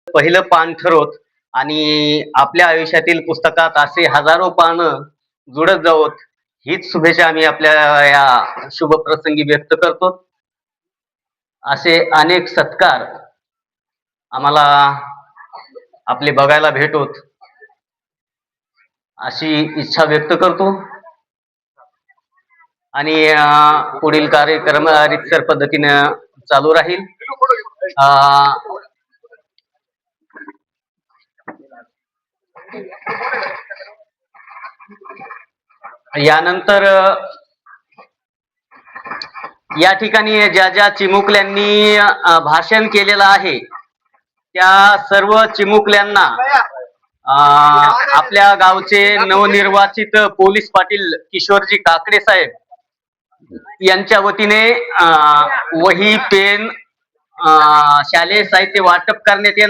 पहिलं पान ठरवत आणि आपल्या आयुष्यातील पुस्तकात असे हजारो पानं जुळत जावोत हीच शुभेच्छा आम्ही आपल्या या शुभ प्रसंगी व्यक्त करतो. असे अनेक सत्कार आम्हाला आपले बघायला भेटोत अशी इच्छा व्यक्त करतो आणि पुढील कार्यक्रम रीतसर पद्धतीने चालू राहील. यानंतर या ठिकाणी ज्या ज्या चिमुकल्यांनी भाषण केलेलं आहे त्या सर्व चिमुकल्यांना आपल्या गावचे नवनिर्वाचित पोलीस पाटील किशोरजी काकडे साहेब यांच्या वतीने वही पेन शालेय साहित्य वाटप करण्यात येणार.